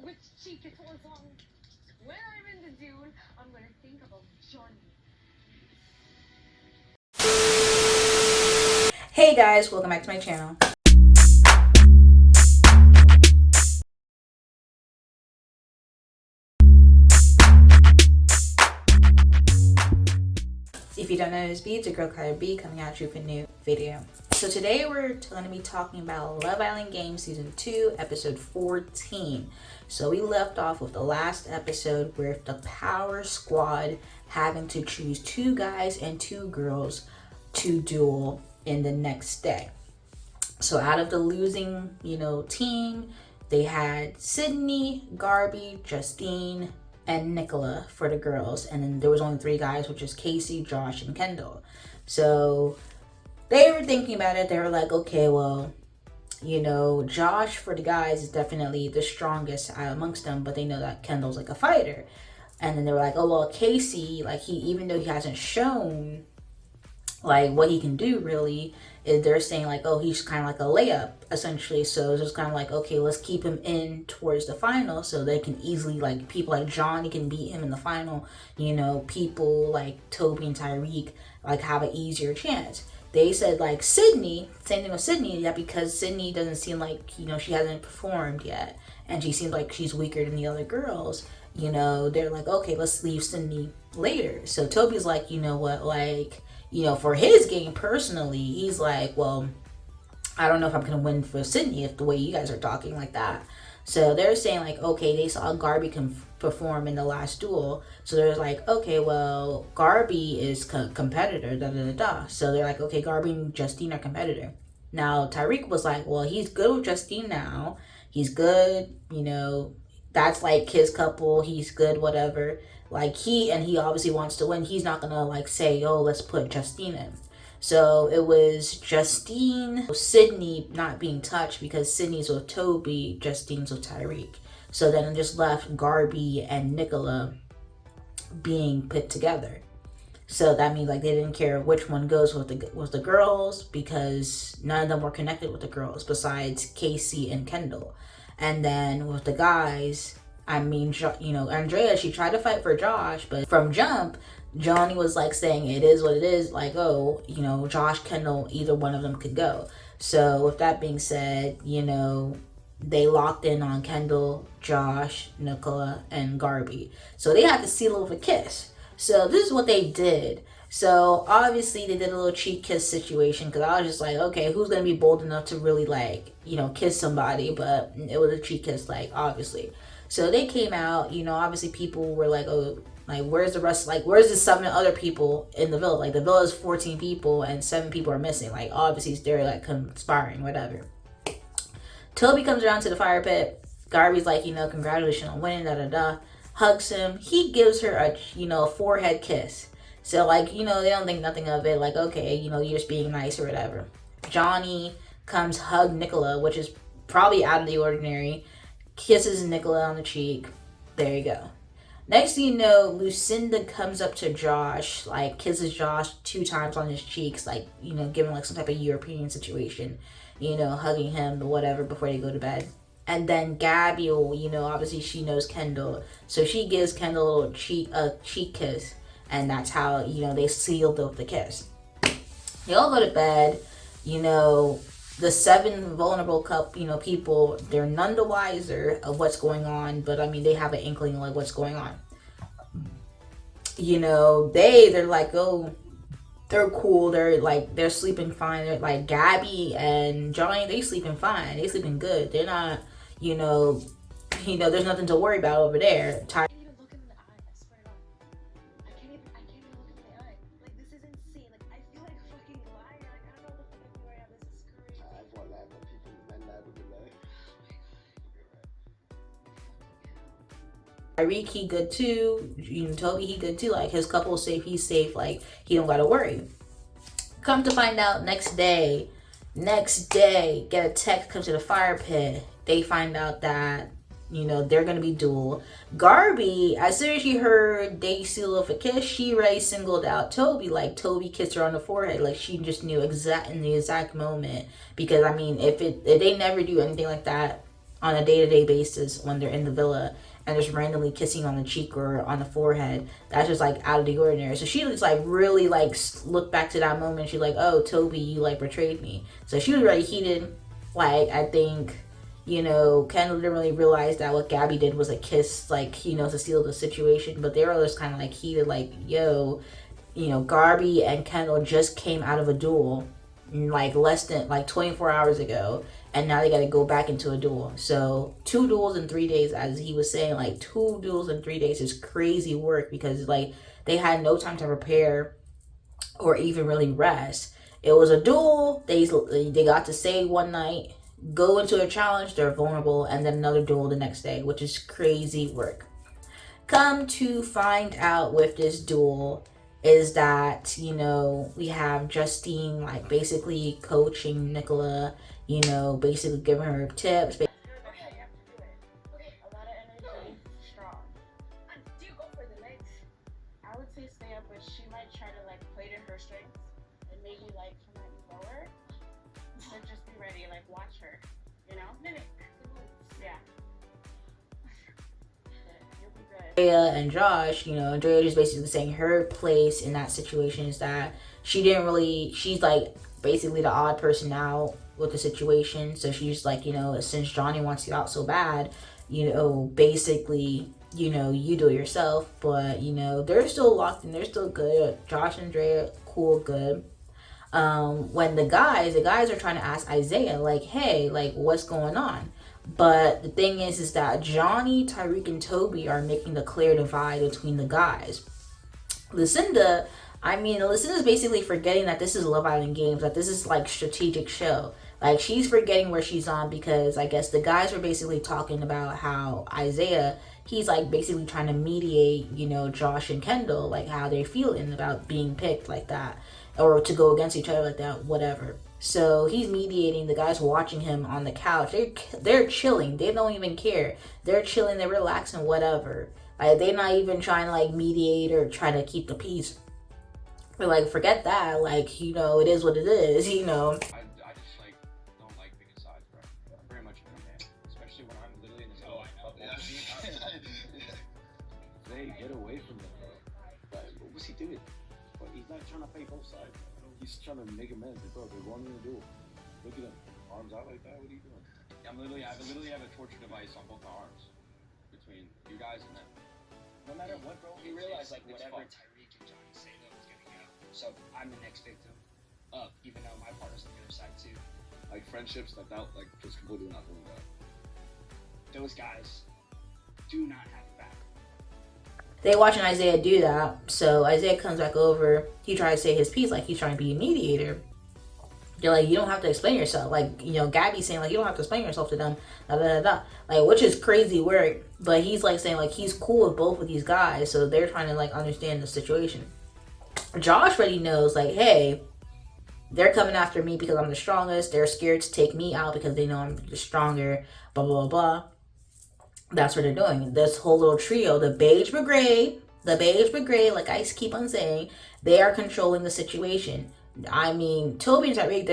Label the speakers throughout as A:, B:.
A: which cheek it was on. When I'm in the duel, I'm gonna think about Johnny.
B: Hey guys, welcome back to my channel. If you don't know who's B, it's your girl KylerB coming at you with a new video. So today we're going to be talking about Love Island Games Season 2, Episode 14. So we left off with the last episode with the Power Squad having to choose 2 guys and 2 girls to duel in the next day. So out of the losing, team, they had Sydney, Garby, Justine, and Nicola for the girls. And then there was only 3 guys, which is Casey, Josh, and Kendall. So they were thinking about it. They were like, okay, well, Josh for the guys is definitely the strongest amongst them, but they know that Kendall's like a fighter. And then they were like, oh, well, Casey, like even though he hasn't shown like what he can do really, is they're saying like, oh, he's kind of like a layup essentially. So it's just kind of like, okay, let's keep him in towards the final so they can easily, like, people like Johnny can beat him in the final. People like Toby and Tyreek like have an easier chance. They said like Sydney, same thing with Sydney, yeah, because Sydney doesn't seem like, she hasn't performed yet, and she seems like she's weaker than the other girls. They're like, okay, let's leave Sydney later. So Toby's like, you know what, like, for his game personally, he's like, well, I don't know if I'm going to win for Sydney if the way you guys are talking like that. So they're saying like, okay, they saw Garby can perform in the last duel. So they're like, okay, well, Garby is competitor, da-da-da-da. So they're like, okay, Garby and Justine are competitor. Now, Tyreek was like, well, he's good with Justine now. He's good, that's like his couple. He's good, whatever. Like he obviously wants to win. He's not gonna like say, oh, let's put Justine in. So it was Justine, Sydney not being touched because Sydney's with Toby, Justine's with Tyreek. So then it just left Garby and Nicola being put together. So that means like they didn't care which one goes with the girls, because none of them were connected with the girls besides Casey and Kendall. And then with the guys, Andrea, she tried to fight for Josh, but from jump, Johnny was like saying it is what it is, like, oh, Josh, Kendall, either one of them could go. So with that being said, they locked in on Kendall, Josh, Nicola, and Garby. So they had to seal it with a kiss. So this is what they did. So obviously they did a little cheat kiss situation, because I was just like, okay, who's gonna be bold enough to really like, kiss somebody? But it was a cheat kiss, like, obviously. So they came out, obviously people were like, oh, like, where's the rest? Like, where's the 7 other people in the villa? Like, the villa is 14 people and 7 people are missing. Like, obviously they're like conspiring, whatever. Toby comes around to the fire pit. Garby's like, congratulations on winning, da-da-da. Hugs him. He gives her a forehead kiss. So like, they don't think nothing of it. Like, okay, you're just being nice or whatever. Johnny comes hug Nicola, which is probably out of the ordinary. Kisses Nicola on the cheek. There you go. Next thing you know, Lucinda comes up to Josh, like kisses Josh 2 times on his cheeks, like, giving like some type of European situation, hugging him or whatever before they go to bed. And then Gabby will, obviously she knows Kendall, so she gives Kendall a cheek kiss, and that's how, they sealed up the kiss. They all go to bed. The 7 vulnerable people, they're none the wiser of what's going on, but I mean, they have an inkling like what's going on. They're like, oh, they're cool. They're sleeping fine. They're like Gabby and Johnny, they sleeping fine. They sleeping good. They're not, there's nothing to worry about over there.
A: I can't even look him in the eye, I swear to God. I can't even look him in the eye. Like, this is insane. Like, I feel like a fucking liar. Like, I don't know what the fuck I'm doing right now. This is crazy.
C: I won't lie, but people men lie with the lie.
B: Tyreek, he good too. Toby, he good too. Like, his couple safe, he's safe. Like, he don't gotta worry. Come to find out, next day, get a text, come to the fire pit. They find out that, they're gonna be duel. Garby, as soon as she heard they seal off a kiss, she already singled out Toby. Like, Toby kissed her on the forehead. Like, she just knew in the exact moment. Because I mean, if they never do anything like that on a day-to-day basis when they're in the villa and just randomly kissing on the cheek or on the forehead. That's just like out of the ordinary. So she just like really like looked back to that moment. She's like, oh, Toby, you like betrayed me. So she was really heated. Like, I think, you know, Kendall didn't really realize that what Gabby did was a kiss, like, you know, to seal the situation. But they were just kind of like heated, like, yo, you know, Garby and Kendall just came out of a duel like less than like 24 hours ago, and now they got to go back into a duel. So 2 duels in 3 days, as he was saying, like 2 duels in 3 days is crazy work, because like they had no time to prepare or even really rest. It was a duel. They got to stay one night, go into a challenge, they're vulnerable, and then another duel the next day, which is crazy work. Come to find out with this duel is that, you know, we have Justine like basically coaching Nicola, you know, basically giving her tips.
A: Okay, you have to do it. Okay, a lot of energy, strong. Do you go for the legs? I would say stay up, but she might try to like play to her strengths and maybe like come at you lower. So just be ready, like watch her, you know? Mimic. Yeah.
B: Andrea and Josh, you know, Andrea just basically saying her place in that situation is that she's like basically the odd person out with the situation. So she's like, you know, since Johnny wants you out so bad, you know, basically, you know, you do it yourself. But, you know, they're still locked in, they're still good. Josh and Andrea, cool, good. When the guys are trying to ask Isaiah, like, hey, like, what's going on? But the thing is that Johnny, Tyreek, and Toby are making the clear divide between the guys. Lucinda's basically forgetting that this is Love Island Games, that this is like strategic show. Like, she's forgetting where she's on, because I guess the guys were basically talking about how Isaiah, he's like basically trying to mediate, you know, Josh and Kendall, like how they're feeling about being picked like that, or to go against each other like that, whatever. So he's mediating. The guys watching him on the couch, they're chilling. They don't even care. They're chilling. They're relaxing. Whatever. Like, they're not even trying to like mediate or try to keep the peace. They're like, forget that. Like, you know, it is what it is. You know.
D: I just like don't like picking sides, bro. I'm very much a man, especially when I'm literally in the zone. They get away from them, bro. Like, what was he doing? But he's not trying to play both sides. He's trying to make amends. Bro, they're running a duel. Look at him. Arms out like that. What are you doing? I literally have a torture device on both my arms between you guys and them. No matter what, bro.
E: He realized like whatever Tyreek and Johnny say though was gonna go. So I'm the next victim. Even though my partner's on the other side too.
C: Like friendships that like just completely not doing that.
E: Those guys do not have it back.
B: They watching Isaiah do that. So Isaiah comes back over. He tries to say his piece, like he's trying to be a mediator. They're like, you don't have to explain yourself. Like, you know, Gabby's saying, like, you don't have to explain yourself to them. Da, da, da, da. Like, which is crazy work. But he's, like, saying, like, he's cool with both of these guys. So they're trying to, like, understand the situation. Josh already knows, like, hey, they're coming after me because I'm the strongest. They're scared to take me out because they know I'm the stronger. Blah, blah, blah, blah. That's what they're doing. This whole little trio, the beige brigade, like I keep on saying, they are controlling the situation. I mean, Toby and Tyreek,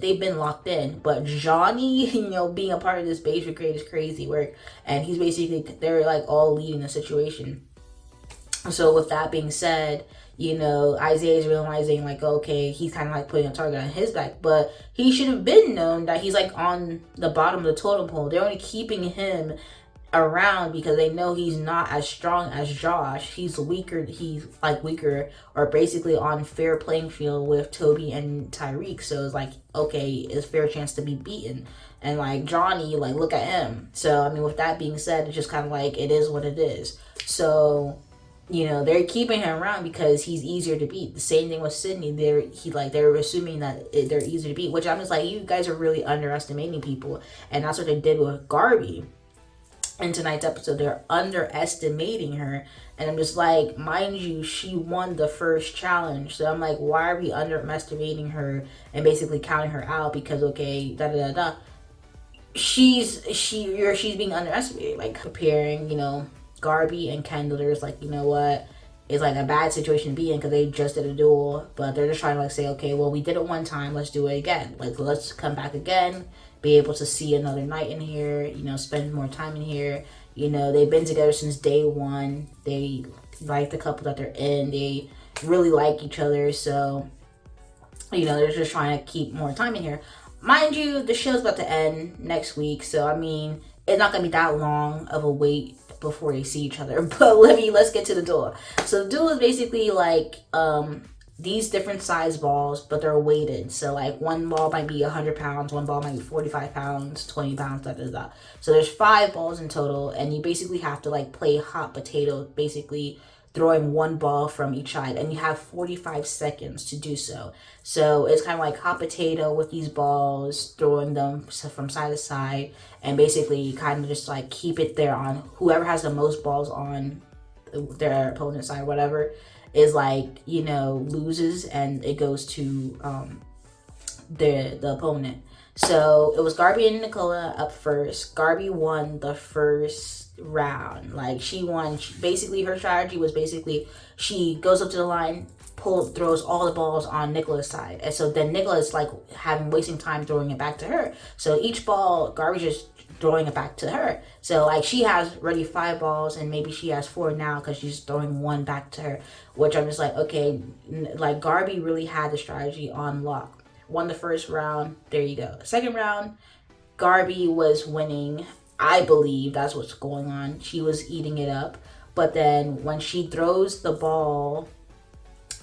B: they've been locked in, but Johnny, you know, being a part of this beige brigade is crazy work, and he's basically, they're like all leading the situation. So with that being said, you know, Isaiah's realizing like, okay, he's kind of like putting a target on his back, but he should have been known that he's like on the bottom of the totem pole. They're only keeping him around because they know he's not as strong as Josh. He's weaker or basically on fair playing field with Toby and Tyreek. So it's like, okay, it's fair chance to be beaten. And like Johnny, like, look at him. So I mean, with that being said, it's just kind of like, it is what it is. So, you know, they're keeping him around because he's easier to beat. The same thing with Sydney. They're assuming that they're easier to beat, which I'm just like, you guys are really underestimating people. And that's what they did with Garby. In tonight's episode, they're underestimating her, and I'm just like, mind you, she won the first challenge, so I'm like, why are we underestimating her and basically counting her out? Because okay, da da da da, she's being underestimated. Like comparing, you know, Garby and Kendall, there's like, you know what, it's like a bad situation to be in because they just did a duel, but they're just trying to like say, okay, well, we did it one time, let's do it again. Like, let's come back again. be able to see another night in here, you know, spend more time in here. You know, they've been together since day one. They like the couple that they're in. They really like each other. So, you know, they're just trying to keep more time in here. Mind you, the show's about to end next week. So, I mean, it's not going to be that long of a wait before they see each other. But let's get to the duel. So, the duel is basically like these different size balls, but they're weighted. So like one ball might be 100 pounds, one ball might be 45 pounds, 20 pounds, da da da. So there's 5 balls in total, and you basically have to like play hot potato, basically throwing one ball from each side, and you have 45 seconds to do so. So it's kind of like hot potato with these balls, throwing them from side to side, and basically kind of just like keep it there on whoever has the most balls on their opponent's side, whatever, is like, you know, loses, and it goes to the opponent. So it was Garby and Nicola up first. Garby won the first round. Like she won. Basically, her strategy was basically she goes up to the line, throws all the balls on Nicola's side, and so then Nicola's like wasting time throwing it back to her. So each ball, Garby's just throwing it back to her. So like she has already 5 balls, and maybe she has 4 now because she's throwing one back to her, which I'm just like, okay, like Garby really had the strategy on lock. Won the first round. There you go. Second round, Garby was winning. I believe that's what's going on. She was eating it up. But then when she throws the ball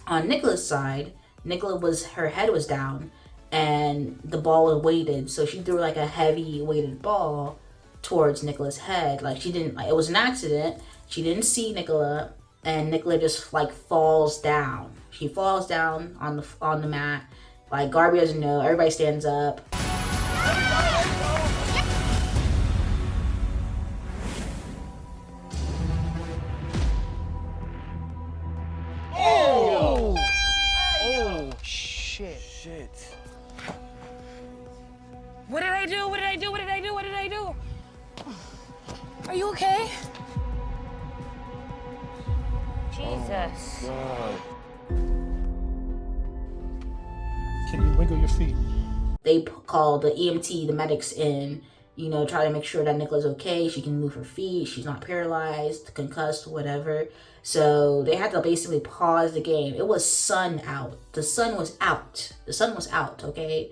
B: on Nicola's side, her head was down, and the ball was weighted, so she threw like a heavy weighted ball towards Nicola's head. Like she didn't, like, it was an accident. She didn't see Nicola, and Nicola just like falls down. She falls down on the mat. Like Garby doesn't know. Everybody stands up.
E: Oh! Oh, shit.
F: What did I do? What did I do? What did I do? What did I do? Are you okay? Jesus.
G: God. Can you wiggle your feet?
B: They call the EMT, the medics in, you know, try to make sure that Nicola's okay. She can move her feet. She's not paralyzed, concussed, whatever. So they had to basically pause the game. It was sun out. The sun was out. The sun was out, okay?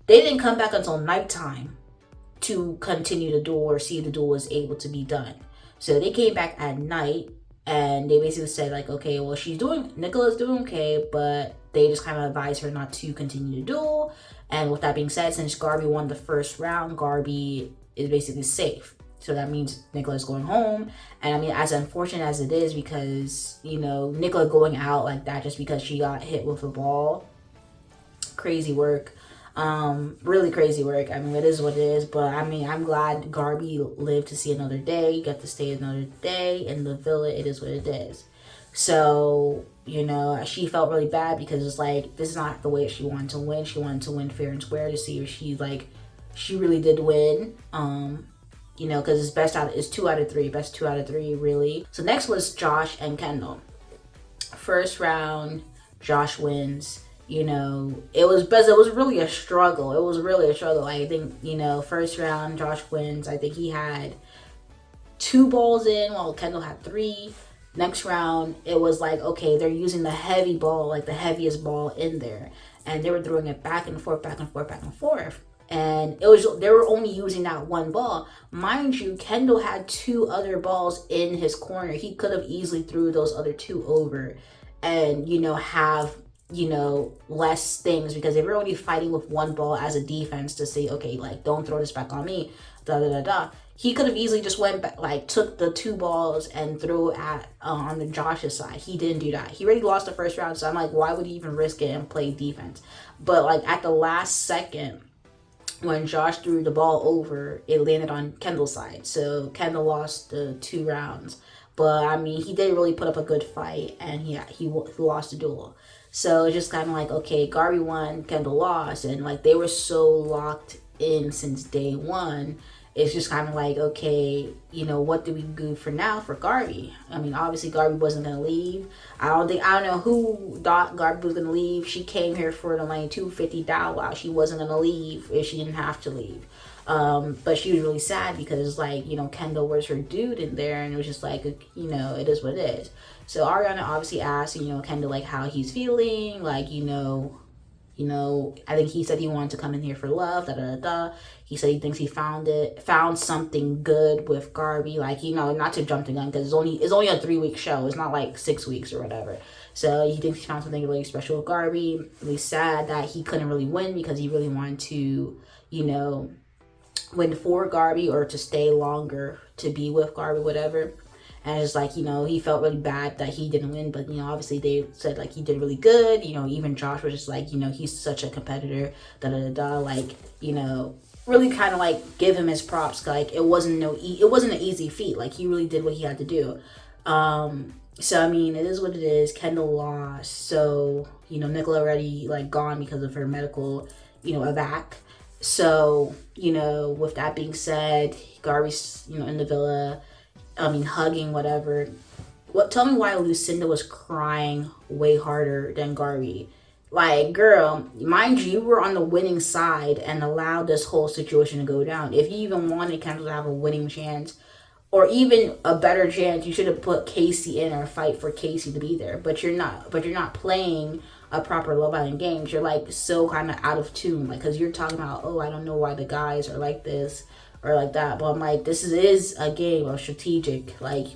B: They didn't come back until nighttime to continue the duel or see if the duel was able to be done. So they came back at night, and they basically said like, okay, well, Nicola's doing okay, but they just kind of advised her not to continue the duel. And with that being said, since Garby won the first round, Garby is basically safe. So that means Nicola's going home. And I mean, as unfortunate as it is, because, you know, Nicola going out like that just because she got hit with a ball, crazy work. Really crazy work. I mean, it is what it is, but I mean, I'm glad Garby lived to see another day, got to stay another day in the villa. It is what it is. So, you know, she felt really bad because it's like, this is not the way she wanted to win. She wanted to win fair and square to see if she really did win. You know, because it's 2 out of 3, best 2 out of 3, really. So next was Josh and Kendall. First round, Josh wins. You know, it was really a struggle. It was really a struggle. I think, you know, first round, Josh wins. I think he had 2 balls in while Kendall had 3. Next round, it was like, okay, they're using the heavy ball, like the heaviest ball in there. And they were throwing it back and forth, back and forth, back and forth. And they were only using that one ball. Mind you, Kendall had 2 other balls in his corner. He could have easily threw those other 2 over and, you know, have, you know, less things, because they were only fighting with one ball as a defense to say, okay, like, don't throw this back on me, da da da da. He could have easily just went back, like, took the 2 balls and threw at on the Josh's side. He didn't do that. He already lost the first round, so I'm like, why would he even risk it and play defense? But like at the last second, when Josh threw the ball over, it landed on Kendall's side. So Kendall lost the 2 rounds. But I mean, he did really put up a good fight, and he lost the duel. So it's just kind of like, okay, Garby won, Kendall lost, and like they were so locked in since day one. it's just kind of like, okay, you know, what do we do for now for Garby? I mean, obviously Garby wasn't gonna leave. I don't know who thought Garby was gonna leave. She came here for the like $250. She wasn't gonna leave if she didn't have to leave. But she was really sad because, like, you know, Kendall was her dude in there, and it was just like, you know, it is what it is. So Ariana obviously asked, you know, Kendall like how he's feeling, like, you know, I think he said he wanted to come in here for love, da da da. He said he thinks he found something good with Garby, like, you know, not to jump the gun because it's only a 3-week show. It's not like 6 weeks or whatever. So he thinks he found something really special with Garby. Really sad that he couldn't really win because he really wanted to, you know, win for Garby or to stay longer to be with Garby, whatever. And it's like, you know, he felt really bad that he didn't win, but, you know, obviously they said like he did really good. You know, even Josh was just like, you know, he's such a competitor, da da da da. Like, you know, really kind of like give him his props. Like it wasn't an easy feat. Like he really did what he had to do. So I mean, it is what it is. Kendall lost, so, you know, Nicola already like gone because of her medical, you know, evac. So, you know, with that being said, Garby's, you know, in the villa. I mean, hugging, whatever. Tell me why Lucinda was crying way harder than Garby. Like, girl, mind you were on the winning side and allowed this whole situation to go down. If you even wanted Kendall to have a winning chance, or even a better chance, you should have put Casey in or fight for Casey to be there. But you're not playing a proper Love Island games. You're like so kind of out of tune, like, because you're talking about, oh, I don't know why the guys are like this or like that, but I'm like, this is a game of strategic, like.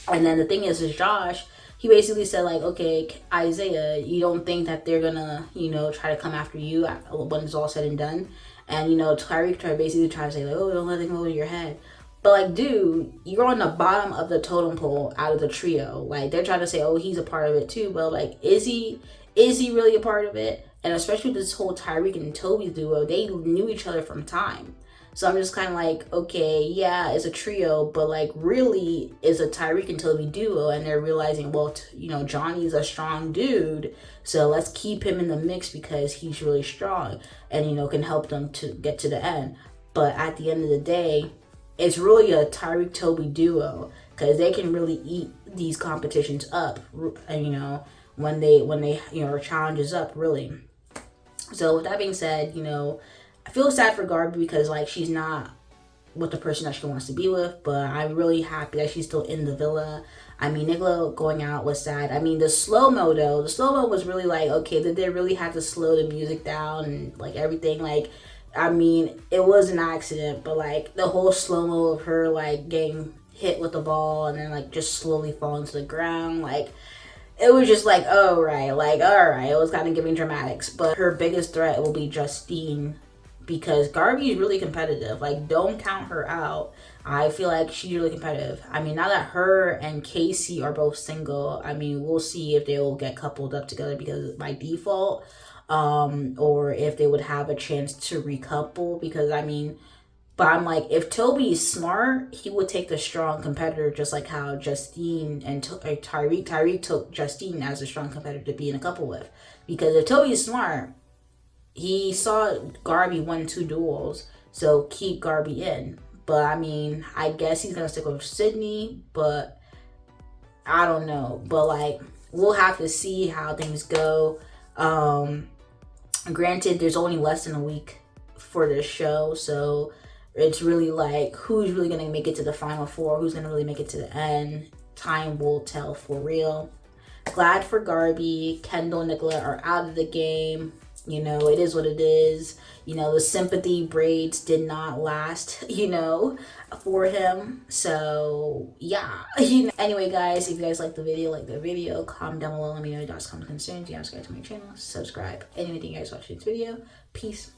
B: And then the thing is Josh, he basically said like, okay, Isaiah, you don't think that they're gonna, you know, try to come after you when it's all said and done? And, you know, Tyreek basically try to say like, oh, don't let them go over your head. But like, dude, you're on the bottom of the totem pole out of the trio. Like, they're trying to say, oh, he's a part of it too, but like, is he really a part of it? And especially this whole Tyreek and Toby duo, they knew each other from time. So I'm just kind of like, okay, yeah, it's a trio, but like really it's a Tyreek and Toby duo, and they're realizing, well, you know, Johnny's a strong dude, so let's keep him in the mix because he's really strong and, you know, can help them to get to the end. But at the end of the day, it's really a Tyreek Toby duo because they can really eat these competitions up, and, you know, when they you know, challenges up really. So with that being said, you know, I feel sad for Garby because, like, she's not with the person that she wants to be with, but I'm really happy that she's still in the villa. I mean, Nicola going out was sad. I mean, the slow-mo, though, the slow-mo was really like, okay, did they really have to slow the music down and, like, everything? Like, I mean, it was an accident, but, like, the whole slow-mo of her, like, getting hit with the ball and then, like, just slowly falling to the ground, like, it was just like, oh, right, like, all right, it was kind of giving dramatics. But her biggest threat will be Justine, because Garby is really competitive. Like, don't count her out. I feel like she's really competitive. I mean, now that her and Casey are both single, I mean, we'll see if they will get coupled up together because by default, or if they would have a chance to recouple. Because, I mean, but I'm like, if Toby is smart, he would take the strong competitor, just like how Justine and Tyreek took Justine as a strong competitor to be in a couple with. Because if Toby is smart, he saw Garby win 2 duels, so keep Garby in. But I mean, I guess he's gonna stick with Sydney, but I don't know. But like, we'll have to see how things go. Granted, there's only less than a week for this show, so it's really like, who's really gonna make it to the final 4? Who's gonna really make it to the end? Time will tell for real. Glad for Garby. Kendall and Nicola are out of the game. You know, it is what it is. You know, the sympathy braids did not last, you know, for him. So, yeah. You know. Anyway, guys, if you guys like the video, comment down below. Let me know your thoughts, comments, concerns. You guys subscribe to my channel. Subscribe. Anything you guys watch this video. Peace.